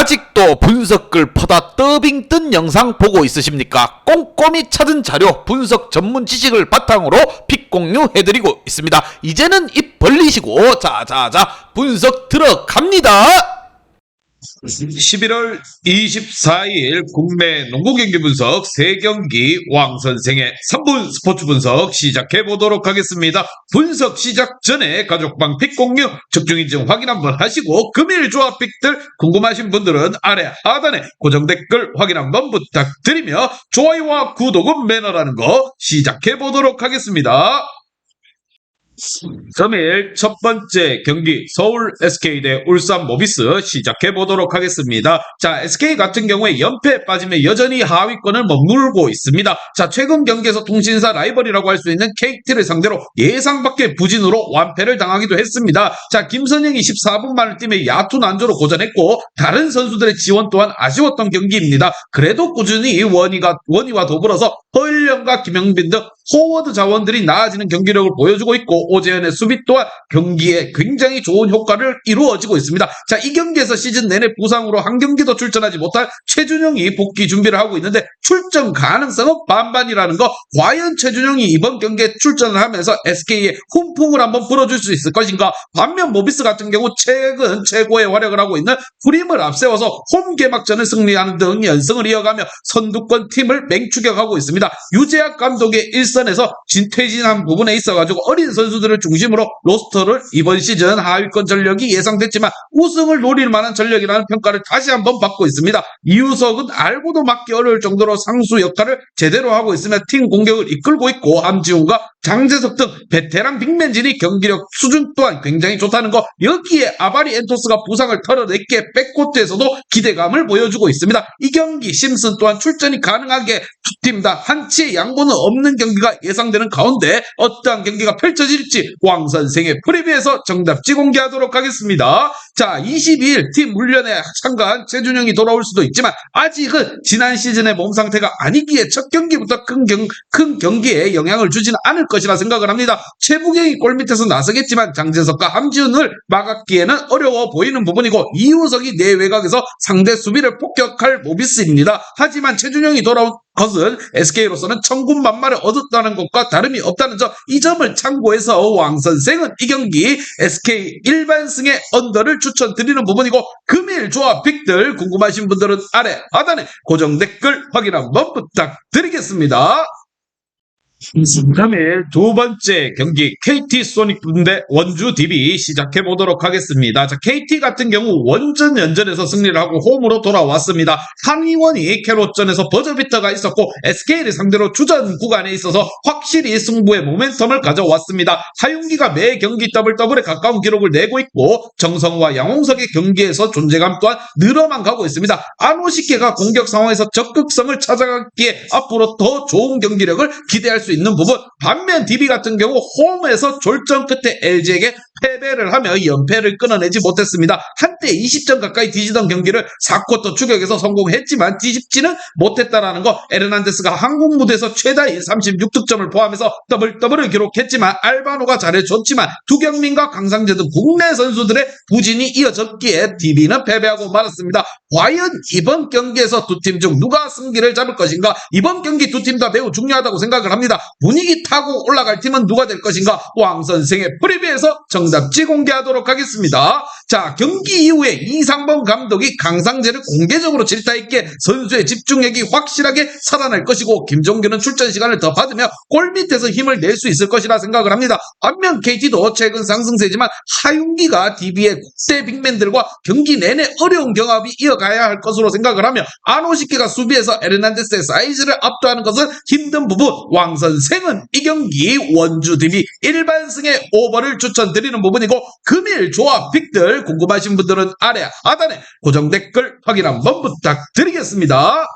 아직도 분석글 퍼다 더빙 뜬 영상 보고 있으십니까? 꼼꼼히 찾은 자료, 분석 전문 지식을 바탕으로 픽 공유해드리고 있습니다. 이제는 입 벌리시고 자자자 분석 들어갑니다. 11월 24일 국내 농구 경기 분석 3경기 왕선생의 3분 스포츠 분석 시작해 보도록 하겠습니다. 분석 시작 전에 가족방 픽 공유 적중인증 확인 한번 하시고 금일 조합 픽들 궁금하신 분들은 아래 하단에 고정 댓글 확인 한번 부탁드리며 좋아요와 구독은 매너라는 거 시작해 보도록 하겠습니다. 금일 첫 번째 경기 서울 SK 대 울산 모비스 시작해 보도록 하겠습니다. 자, SK 같은 경우에 연패 빠짐에 여전히 하위권을 머물고 있습니다. 자, 최근 경기에서 통신사 라이벌이라고 할 수 있는 KT를 상대로 예상 밖의 부진으로 완패를 당하기도 했습니다. 자, 김선영이 14분 만을 뛰며 야투 난조로 고전했고 다른 선수들의 지원 또한 아쉬웠던 경기입니다. 그래도 꾸준히 원희와 더불어서 허일영과 김영빈 등 포워드 자원들이 나아지는 경기력을 보여주고 있고 오재현의 수비 또한 경기에 굉장히 좋은 효과를 이루어지고 있습니다. 자, 이 경기에서 시즌 내내 부상으로 한 경기도 출전하지 못한 최준용이 복귀 준비를 하고 있는데 출전 가능성은 반반이라는 거. 과연 최준용이 이번 경기에 출전을 하면서 SK의 훈풍을 한번 불어줄 수 있을 것인가. 반면 모비스 같은 경우 최근 최고의 활약을 하고 있는 프림을 앞세워서 홈 개막전을 승리하는 등 연승을 이어가며 선두권 팀을 맹추격하고 있습니다. 유재학 감독의 일선에서 진퇴진한 부분에 있어가지고 어린 선수들을 중심으로 로스터를 이번 시즌 하위권 전력이 예상됐지만 우승을 노릴 만한 전력이라는 평가를 다시 한번 받고 있습니다. 이우석은 알고도 막기 어려울 정도로 상수 역할을 제대로 하고 있으며 팀 공격을 이끌고 있고 함지훈과 장재석 등 베테랑 빅맨진이 경기력 수준 또한 굉장히 좋다는 거. 여기에 아바리 엔토스가 부상을 털어냈기에 백코트에서도 기대감을 보여주고 있습니다. 이 경기 심슨 또한 출전이 가능하게 두 팀 다 한치의 양보는 없는 경기가 예상되는 가운데 어떠한 경기가 펼쳐질지 왕선생의 프리뷰에서 정답지 공개하도록 하겠습니다. 자, 22일 팀 훈련에 참가한 최준영이 돌아올 수도 있지만 아직은 지난 시즌의 몸 상태가 아니기에 첫 경기부터 큰 경기에 영향을 주지는 않을 것이라 생각을 합니다. 최부경이 골밑에서 나서겠지만 장재석과 함지훈을 막았기에는 어려워 보이는 부분이고 이우석이 내외곽에서 상대 수비를 폭격할 모비스입니다. 하지만 최준영이 돌아온 것은 SK로서는 천군만마를 얻었다는 것과 다름이 없다는 점, 이 점을 참고해서 왕선생은 이 경기 SK 일반승의 언더를 추천드리는 부분이고 금일 조합 픽들 궁금하신 분들은 아래 하단에 고정 댓글 확인 한번 부탁드리겠습니다. 금일 두 번째 경기 KT 소닉 대 원주 DB 시작해 보도록 하겠습니다. 자, KT 같은 경우 원전 연전에서 승리를 하고 홈으로 돌아왔습니다. 한의원이 캐롯전에서 버저비터가 있었고 SK를 상대로 주전 구간에 있어서 확실히 승부의 모멘텀을 가져왔습니다. 하윤기가 매 경기 더블에 가까운 기록을 내고 있고 정성우와 양홍석의 경기에서 존재감 또한 늘어만 가고 있습니다. 아노시케가 공격 상황에서 적극성을 찾아가기에 앞으로 더 좋은 경기력을 기대할 수 있는 부분. 반면 DB 같은 경우 홈에서 졸전 끝에 LG에게 패배를 하며 연패를 끊어내지 못했습니다. 한때 20점 가까이 뒤지던 경기를 4쿼터 추격에서 성공했지만 뒤집지는 못했다라는 거. 에르난데스가 한국 무대에서 최다인 36득점을 포함해서 더블을 기록했지만 알바노가 잘해줬지만 두경민과 강상재 등 국내 선수들의 부진이 이어졌기에 DB는 패배하고 말았습니다. 과연 이번 경기에서 두 팀 중 누가 승기를 잡을 것인가. 이번 경기 두 팀 다 매우 중요하다고 생각을 합니다. 분위기 타고 올라갈 팀은 누가 될 것인가. 왕선생의 프리뷰에서 정답지 공개하도록 하겠습니다. 자, 경기 이후에 이상범 감독이 강상재를 공개적으로 질타했기에 선수의 집중력이 확실하게 살아날 것이고 김종규는 출전 시간을 더 받으며 골밑에서 힘을 낼 수 있을 것이라 생각을 합니다. 반면 KT도 최근 상승세지만 하윤기가 DB의 국대 빅맨들과 경기 내내 어려운 경합이 이어가야 할 것으로 생각을 하며 아노시케가 수비에서 에르난데스의 사이즈를 압도하는 것은 힘든 부분. 왕선생은 이 경기 원주 DB 일반승의 오버를 추천드리는 부분이고 금일 조합 픽들 궁금하신 분들은 아래 하단에 고정 댓글 확인 한번 부탁드리겠습니다.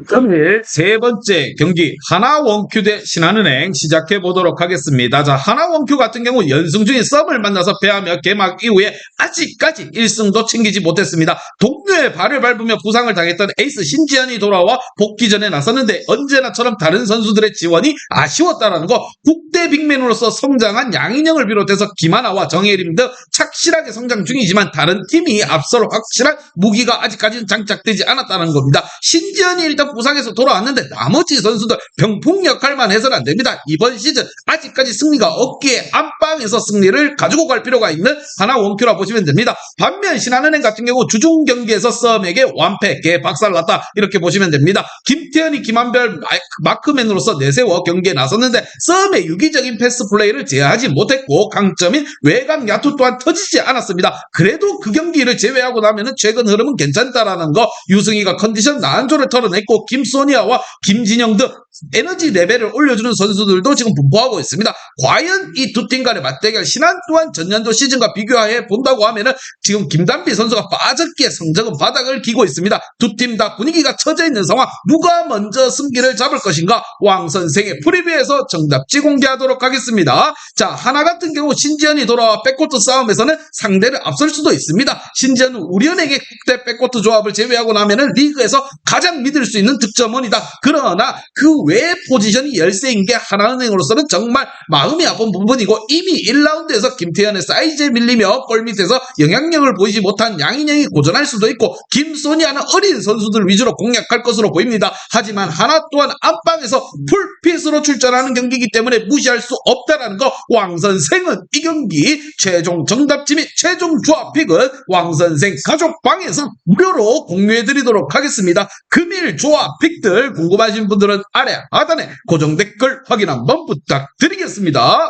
금일 세 번째 경기 하나원큐 대 신한은행 시작해 보도록 하겠습니다. 자, 하나원큐 같은 경우 연승 중인 썸을 만나서 패하며 개막 이후에 아직까지 1승도 챙기지 못했습니다. 동료의 발을 밟으며 부상을 당했던 에이스 신지현이 돌아와 복귀전에 나섰는데 언제나처럼 다른 선수들의 지원이 아쉬웠다라는 거, 국대 빅맨으로서 성장한 양인영을 비롯해서 김하나와 정혜림 등 착실하게 성장 중이지만 다른 팀이 앞서로 확실한 무기가 아직까지는 장착되지 않았다는 겁니다. 신지현이 일단 부상에서 돌아왔는데 나머지 선수들 병풍 역할만 해서는 안 됩니다. 이번 시즌 아직까지 승리가 없기에 안방에서 승리를 가지고 갈 필요가 있는 하나원큐라 보시면 됩니다. 반면 신한은행 같은 경우 주중 경기에서 썸에게 완패, 개박살났다 이렇게 보시면 됩니다. 김태현이 김한별 마크맨으로서 내세워 경기에 나섰는데 썸의 유기적인 패스 플레이를 제어하지 못했고 강점인 외곽 야투 또한 터지지 않았습니다. 그래도 그 경기를 제외하고 나면은 최근 흐름은 괜찮다라는 거, 유승희가 컨디션 난조를 털어냈고 김소니아와 김진영 등 에너지 레벨을 올려주는 선수들도 지금 분포하고 있습니다. 과연 이 두 팀 간의 맞대결, 신한 또한 전년도 시즌과 비교해 본다고 하면은 지금 김단비 선수가 빠졌기에 성적은 바닥을 기고 있습니다. 두 팀 다 분위기가 처져 있는 상황, 누가 먼저 승기를 잡을 것인가, 왕 선생의 프리뷰에서 정답지 공개하도록 하겠습니다. 자, 하나 같은 경우 신지현이 돌아와 백코트 싸움에서는 상대를 앞설 수도 있습니다. 신지현은 우리은행의 국대 백코트 조합을 제외하고 나면은 리그에서 가장 믿을 수 있는 득점원이다. 그러나 그 외 포지션이 열세인 게 하나은행으로서는 정말 마음이 아픈 부분이고, 이미 1라운드에서 김태현의 사이즈에 밀리며 골 밑에서 영향력을 보이지 못한 양인영이 고전할 수도 있고 김소니아는 어린 선수들 위주로 공략할 것으로 보입니다. 하지만 하나 또한 안방에서 풀핏으로 출전하는 경기이기 때문에 무시할 수 없다라는 거, 왕선생은 이 경기 최종 정답지 및 최종 조합픽은 왕선생 가족방에서 무료로 공유해드리도록 하겠습니다. 금일 조합픽들 궁금하신 분들은 아래 하단에 고정 댓글 확인 한번 부탁드리겠습니다.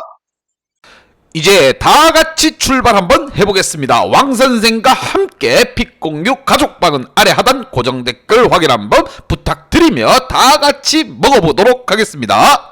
이제 다 같이 출발 한번 해보겠습니다. 왕 선생과 함께 픽공유 가족방은 아래 하단 고정 댓글 확인 한번 부탁드리며 다 같이 먹어보도록 하겠습니다.